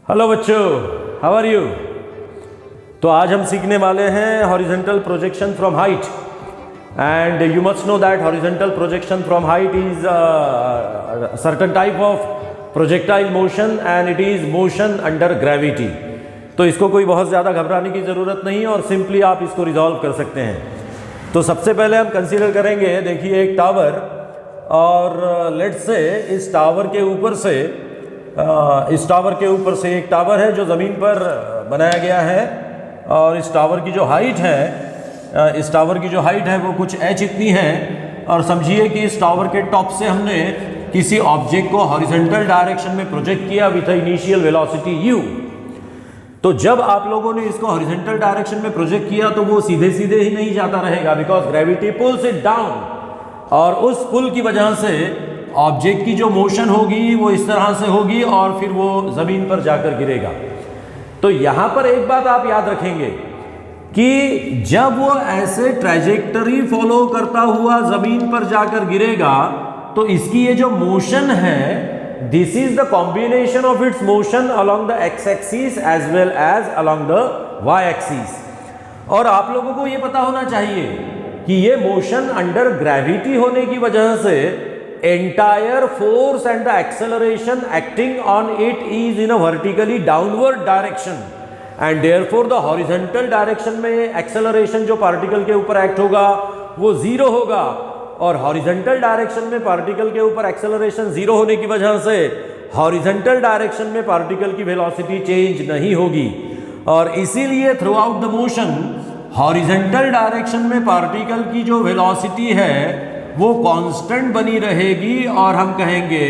Hello बच्चों, how are you. तो आज हम सीखने वाले हैं horizontal projection from height and you must know that horizontal projection from height is certain type of projectile motion and it is motion under gravity. तो इसको कोई बहुत ज़्यादा घबराने की ज़रूरत नहीं और सिंपली आप इसको रिजॉल्व कर सकते हैं। तो सबसे पहले हम कंसीडर करेंगे, देखिए एक टावर और लेट्स से इस टावर के ऊपर से एक टावर है जो ज़मीन पर बनाया गया है और इस टावर की जो हाइट है वो कुछ h इतनी है। और समझिए कि इस टावर के टॉप से हमने किसी ऑब्जेक्ट को हॉरिजॉन्टल डायरेक्शन में प्रोजेक्ट किया विथ इनिशियल वेलोसिटी u। तो जब आप लोगों ने इसको हॉरिजॉन्टल डायरेक्शन में प्रोजेक्ट किया तो वो सीधे सीधे ही नहीं जाता रहेगा, because gravity pulls it down और उस पुल की वजह से ऑब्जेक्ट की जो मोशन होगी वो इस तरह से होगी और फिर वो ज़मीन पर जाकर गिरेगा। तो यहाँ पर एक बात आप याद रखेंगे कि जब वो ऐसे ट्रैजेक्टरी फॉलो करता हुआ ज़मीन पर जाकर गिरेगा तो इसकी ये जो मोशन है, this is the combination of its motion along the X axis as well as along the Y axis. और आप लोगों को ये पता होना चाहिए कि ये मोशन अंडर ग्रेविटी होने की वजह से entire force and the acceleration acting on it is in a vertically downward direction and therefore the horizontal direction में acceleration जो पार्टिकल के ऊपर एक्ट होगा वो जीरो होगा और हॉरिजॉन्टल डायरेक्शन में पार्टिकल के ऊपर एक्सेलरेशन जीरो होने की वजह से हॉरिजॉन्टल डायरेक्शन में पार्टिकल की वेलोसिटी चेंज नहीं होगी और इसीलिए through out the motion horizontal direction में पार्टिकल की जो वेलोसिटी है वो कांस्टेंट बनी रहेगी और हम कहेंगे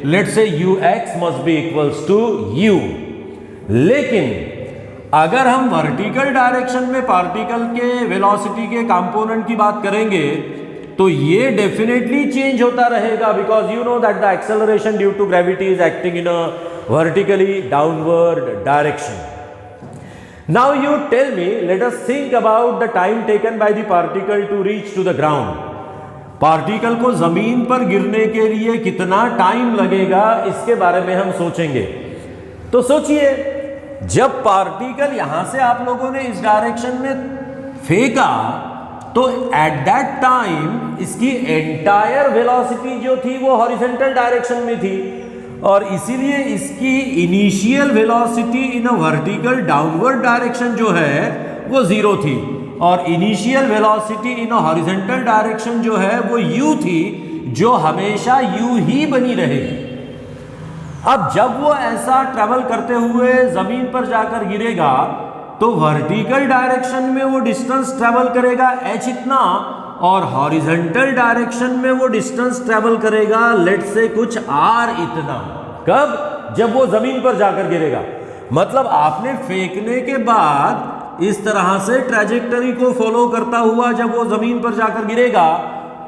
let's say ux must be equals to u। लेकिन अगर हम वर्टिकल डायरेक्शन में पार्टिकल के वेलोसिटी के कंपोनेंट की बात करेंगे तो ये डेफिनेटली चेंज होता रहेगा, because you know that the acceleration due to gravity is acting in a vertically downward direction. Now you tell me, let us think about the time taken by the particle to reach to the ground. Particle को जमीन पर गिरने के लिए कितना time लगेगा इसके बारे में हम सोचेंगे। तो सोचिए, जब पार्टिकल यहां से आप लोगों ने इस डायरेक्शन में फेंका तो एट दैट टाइम इसकी एंटायर वेलोसिटी जो थी वो हॉरिजॉन्टल डायरेक्शन में थी और इसीलिए इसकी initial velocity in a vertical downward direction जो है वो जीरो थी और इनिशियल वेलोसिटी इन हॉरिजॉन्टल डायरेक्शन जो है वो u थी, जो हमेशा u ही बनी रहेगी। अब जब वो ऐसा ट्रेवल करते हुए जमीन पर जाकर गिरेगा तो वर्टिकल डायरेक्शन में वो डिस्टेंस ट्रेवल करेगा h इतना और हॉरिजॉन्टल डायरेक्शन में वो डिस्टेंस ट्रेवल करेगा लेट्स से कुछ r इतना। कब? जब वो जमीन पर जाकर गिरेगा। मतलब आपने फेंकने के बाद इस तरह से ट्रैजेक्टरी को फॉलो करता हुआ जब वो जमीन पर जाकर गिरेगा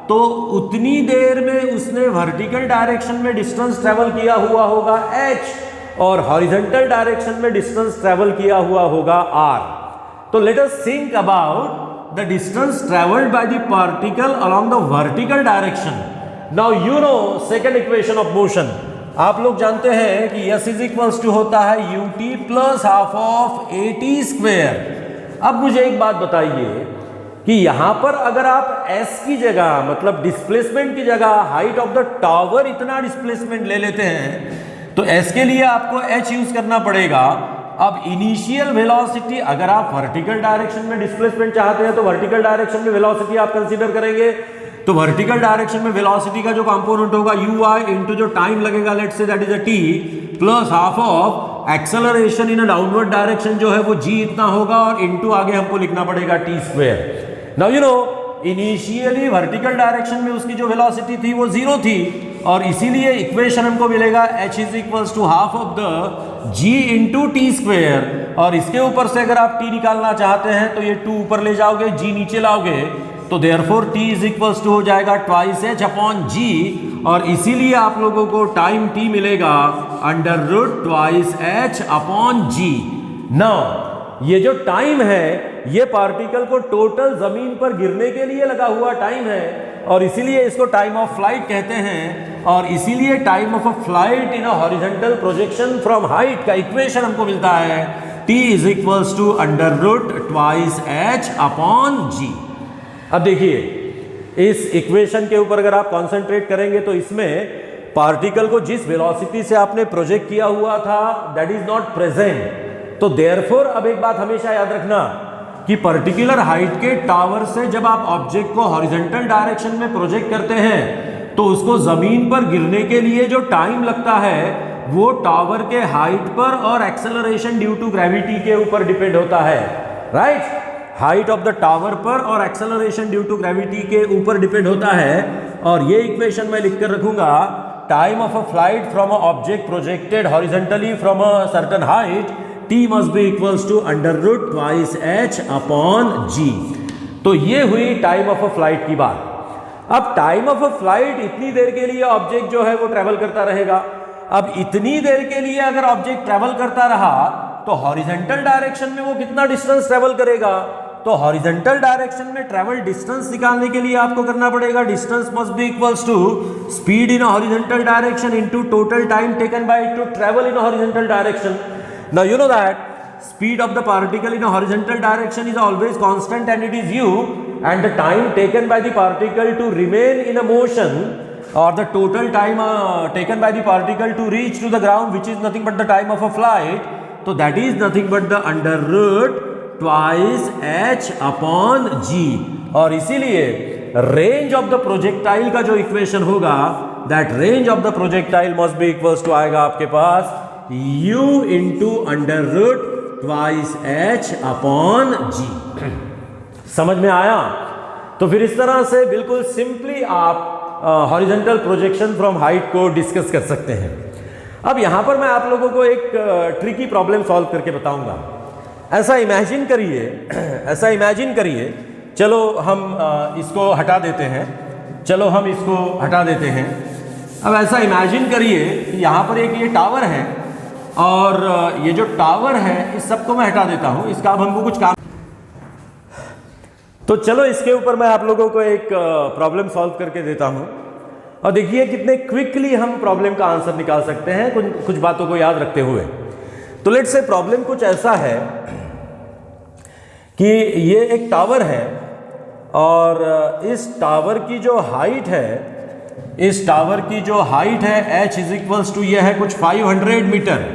तो उतनी देर में उसने वर्टिकल डायरेक्शन में डिस्टेंस ट्रेवल किया हुआ होगा h और हॉरिजॉन्टल डायरेक्शन में डिस्टेंस ट्रेवल किया हुआ होगा r। तो late us think about the distance travelled by the particle along the vertical direction. Now you know second equation of motion. आप लोग जानते हैं कि s इज इक्वल्स टू होता है ut plus half of at square. अब मुझे एक बात बताइए कि यहां पर अगर आप s की जगह मतलब डिस्प्लेसमेंट की जगह हाइट ऑफ द टावर इतना डिस्प्लेसमेंट ले लेते हैं तो s के लिए आपको h यूज करना पड़ेगा। अब इनिशियल वेलोसिटी, अगर आप वर्टिकल डायरेक्शन में डिस्प्लेसमेंट चाहते हैं तो वर्टिकल डायरेक्शन में वेलोसिटी आप कंसीडर करेंगे। तो वर्टिकल डायरेक्शन में वेलोसिटी का जो कंपोनेंट होगा ui इनटू जो टाइम लगेगा let's say that is a t plus half of acceleration in a downward direction जो है वो g इतना होगा और इनटू आगे हमको लिखना पड़ेगा t square. Now you know initially vertical direction में उसकी जो वेलोसिटी थी वो जीरो थी और इसीलिए इक्वेशन हमको मिलेगा h is equals to half of the g into t square और इसके ऊपर से अगर आप t निकालना चाहते हैं तो ये 2 ऊपर ले जाओगे, g नीचे लाओगे तो therefore t is equals to हो जाएगा ट्वाइस h अपॉन g और इसीलिए आप लोगों को टाइम t मिलेगा under root twice h upon g। Now ये जो टाइम है ये पार्टिकल को टोटल जमीन पर गिरने के लिए लगा हुआ टाइम है और इसीलिए इसको टाइम ऑफ फ्लाइट कहते हैं और इसीलिए time of a flight in a horizontal projection from height का इक्वेशन हमको मिलता है t is equals to under root twice h upon g। अब देखिए इस इक्वेशन के ऊपर अगर आप कॉन्सेंट्रेट करेंगे तो इसमें पार्टिकल को जिस वेलोसिटी से आपने प्रोजेक्ट किया हुआ था दैट इज नॉट प्रेजेंट। तो देयरफॉर अब एक बात हमेशा याद रखना कि पर्टिकुलर हाइट के टावर से जब आप ऑब्जेक्ट को हॉरिजॉन्टल डायरेक्शन में प्रोजेक्ट करते हैं तो उसको जमीन पर गिरने के लिए जो टाइम लगता है वो टावर के हाइट पर और एक्सेलरेशन ड्यू टू ग्रेविटी के ऊपर डिपेंड होता है, right. Height of the tower पर और एक्सेलरेशन ड्यू टू ग्रेविटी के ऊपर डिपेंड होता है। और ये इक्वेशन मैं लिख कर रखूंगा, time of a flight from a object projected horizontally from a certain height t must be equals to under root twice h upon g। तो ये हुई टाइम ऑफ अ फ्लाइट की बात। अब टाइम ऑफ अ फ्लाइट इतनी देर के लिए object जो है वो ट्रेवल करता रहेगा। अब इतनी देर के लिए अगर ऑब्जेक्ट ट्रेवल करता रहा तो हॉरिजॉन्टल डायरेक्शन में वो कितना डिस्टेंस ट्रेवल करेगा? तो हॉरिजॉन्टल डायरेक्शन में ट्रेवल डिस्टेंस निकालने के लिए आपको करना पड़ेगा distance must be equals to speed in horizontal direction into total time taken by it to travel in horizontal direction. Now you know that speed of the particle in a horizontal direction is always constant and it is u, and the time taken by the particle to remain in a motion or the total time taken by the particle to reach to the ground, which is nothing but the time of a flight, so that is nothing but the under root twice h upon g। और इसीलिए range of the projectile का जो equation होगा that range of the projectile must be equals to आएगा आपके पास u into under root twice h upon g। समझ में आया? तो फिर इस तरह से बिल्कुल सिंपली आप हॉरिजॉन्टल प्रोजेक्शन फ्रॉम हाइट को डिस्कस कर सकते हैं। अब यहां पर मैं आप लोगों को एक ट्रिकी प्रॉब्लम सॉल्व करके बताऊंगा। ऐसा इमेजिन करिए, चलो हम इसको हटा देते हैं। अब ऐसा इमेजिन करिए कि यहां पर एक ये टावर है और ये जो टावर है इस सबको मैं हटा देता हूं, इसका अब हमको कुछ काम। तो चलो इसके ऊपर मैं आप लोगों को एक प्रॉब्लम सॉल्व करके देता हूं और देखिए कितने क्विकली हम प्रॉब्लम का आंसर निकाल सकते हैं कुछ बातों को याद रखते हुए। तो लेट्स से प्रॉब्लम कुछ ऐसा है कि ये एक टावर है और इस टावर की जो हाइट है h इज इक्वल्स टू ये है कुछ 500 मीटर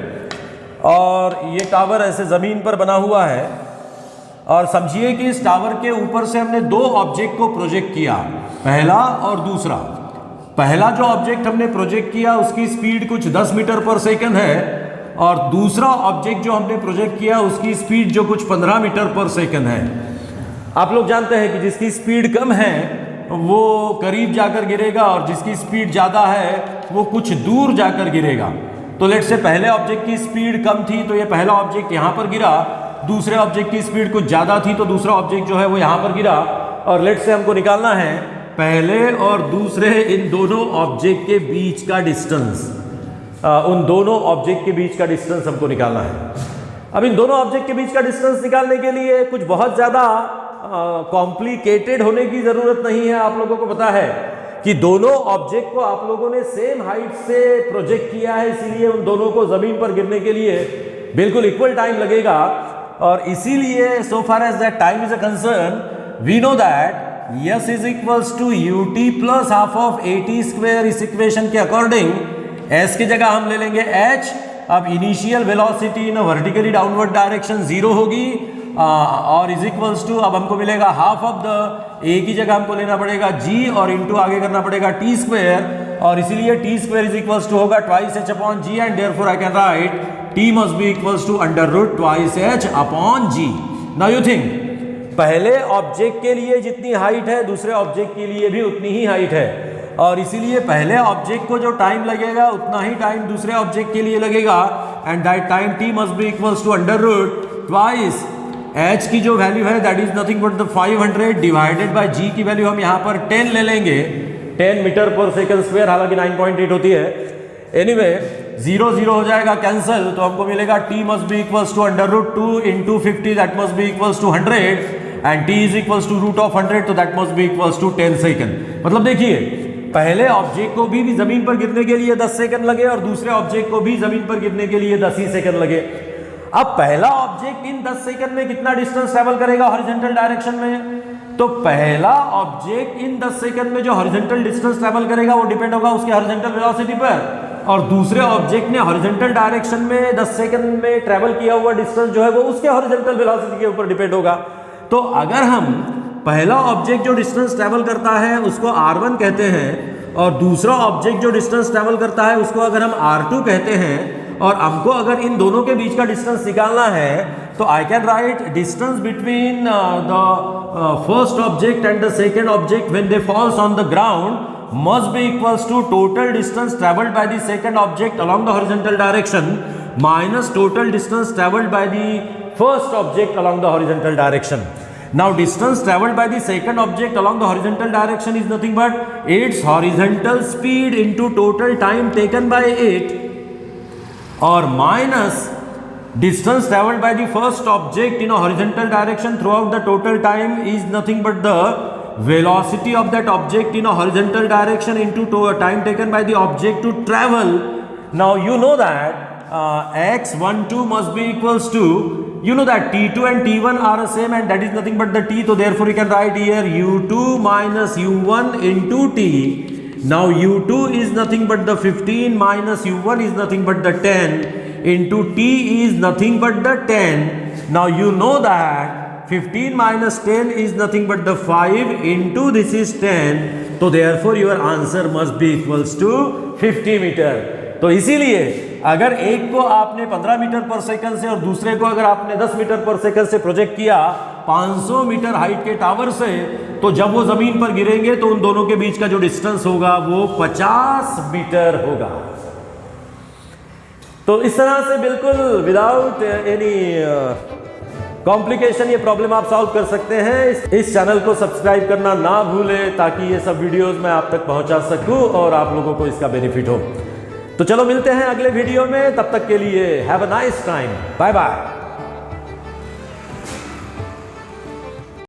और ये टावर ऐसे ज़मीन पर बना हुआ है। और समझिए कि इस टावर के ऊपर से हमने दो ऑब्जेक्ट को प्रोजेक्ट किया, पहला और दूसरा। पहला जो ऑब्जेक्ट हमने प्रोजेक्ट किया उसकी स्पीड कुछ 10 मीटर पर सेकंड है और दूसरा ऑब्जेक्ट जो हमने प्रोजेक्ट किया उसकी स्पीड जो कुछ 15 मीटर पर सेकंड है। आप लोग जानते हैं कि जिसकी स्पीड कम है वो करीब जाकर गिरेगा और जिसकी स्पीड ज़्यादा है वो कुछ दूर जाकर गिरेगा। तो लेट्स से पहले ऑब्जेक्ट की स्पीड कम थी तो ये पहला ऑब्जेक्ट यहाँ पर गिरा, दूसरे ऑब्जेक्ट की स्पीड कुछ ज़्यादा थी तो दूसरा ऑब्जेक्ट जो है वो यहाँ पर गिरा। और लेट्स से हमको निकालना है पहले और दूसरे इन दोनों ऑब्जेक्ट के बीच का डिस्टेंस, हमको निकालना है। अब इन दोनों ऑब्जेक्ट के बीच का डिस्टेंस निकालने के लिए कुछ बहुत ज़्यादा कॉम्प्लिकेटेड होने की ज़रूरत नहीं है। आप लोगों को पता है कि दोनों ऑब्जेक्ट को आप लोगों ने सेम हाइट से प्रोजेक्ट किया है, इसीलिए उन दोनों को ज़मीन पर गिरने के लिए बिल्कुल इक्वल टाइम लगेगा। और इसीलिए so far as that time is a concern we know that s is equals to ut plus half of at square. इस इक्वेशन के अकॉर्डिंग s की जगह हम ले लेंगे h। अब initial velocity in vertically downward direction 0 होगी और इज इक्वल्स टू अब हमको मिलेगा हाफ ऑफ द a की जगह हमको लेना पड़ेगा g और इंटू आगे करना पड़ेगा t स्क्वायर और इसीलिए t square is equals to होगा twice h upon g and therefore I can write t must be equals to under root twice h upon g। Now you think पहले object के लिए जितनी height है दूसरे object के लिए भी उतनी ही हाइट है और इसीलिए पहले ऑब्जेक्ट को जो टाइम लगेगा उतना ही टाइम दूसरे ऑब्जेक्ट के लिए लगेगा and that time t must be equals to under root twice h की जो वैल्यू है that is nothing but the 500 divided by g की वैल्यू हम यहाँ पर 10 ले लेंगे, 10 मीटर पर सेकंड स्क्वायर, हालांकि 9.8 होती है। एनीवे 0 0 हो जाएगा कैंसिल तो हमको मिलेगा t must be equals to under root 2 into 50 that must be equals to 100 and t is equals to root of 100 तो that must be equals to 10 second. मतलब देखिए पहले ऑब्जेक्ट को भी जमीन पर गिरने के लिए 10 सेकंड लगे और दूसरे ऑब्जेक्ट को भी जमीन पर गिरने के लिए 10 ही सेकंड लगे। अब पहला ऑब्जेक्ट इन 10 सेकंड में कितना डिस्टेंस ट्रेवल करेगा हॉरिजॉन्टल डायरेक्शन में? तो पहला ऑब्जेक्ट इन 10 सेकंड में जो हॉरिजॉन्टल डिस्टेंस ट्रेवल करेगा वो डिपेंड होगा उसके हॉरिजॉन्टल वेलोसिटी पर, और दूसरे ऑब्जेक्ट ने हॉरिजॉन्टल डायरेक्शन में 10 सेकंड में ट्रेवल किया हुआ डिस्टेंस जो है वो उसके हॉरिजॉन्टल वेलोसिटी के ऊपर डिपेंड होगा। तो अगर हम पहला ऑब्जेक्ट जो डिस्टेंस ट्रेवल करता है उसको r1 कहते हैं और दूसरा ऑब्जेक्ट जो डिस्टेंस ट्रेवल करता है उसको अगर हम r2 कहते हैं, और हमको अगर इन दोनों के बीच का डिस्टेंस निकालना है तो आई can right distance between the first object and the second object when they falls on the ground must be equals to total distance traveled by the second object along the horizontal direction minus total distance traveled by the first object along the horizontal direction. Now distance traveled by the second object along the horizontal direction is nothing but its horizontal speed into total time taken by it, or minus distance traveled by the first object in a horizontal direction throughout the total time is nothing but the velocity of that object in a horizontal direction into time taken by the object to travel. Now you know that x12 must be equals to, you know that t2 and t1 are the same and that is nothing but the t, so therefore you can write here u2 minus u1 into t. Now u2 is nothing but the 15 minus u1 is nothing but the 10 into t is nothing but the 10. Now you know that 15 minus 10 is nothing but the 5 into this is 10, so therefore your answer must be equals to 50 metre. तो इसीलिए अगर एक को आपने 15 metre पर second से और दूसरे को अगर आपने 10 मीटर पर सेकंड से प्रोजेक्ट किया 500 मीटर हाइट के टावर से, तो जब वो जमीन पर गिरेंगे तो उन दोनों के बीच का जो डिस्टेंस होगा वो 50 मीटर होगा। तो इस तरह से बिल्कुल विदाउट एनी कॉम्प्लिकेशन ये प्रॉब्लम आप सॉल्व कर सकते हैं। इस चैनल को सब्सक्राइब करना ना भूलें ताकि ये सब वीडियोस मैं आप तक पहुंचा सकूं और आप लोगों को इसका बेनिफिट हो। तो चलो मिलते हैं अगले वीडियो में, तब तक के लिए have a nice time, bye bye.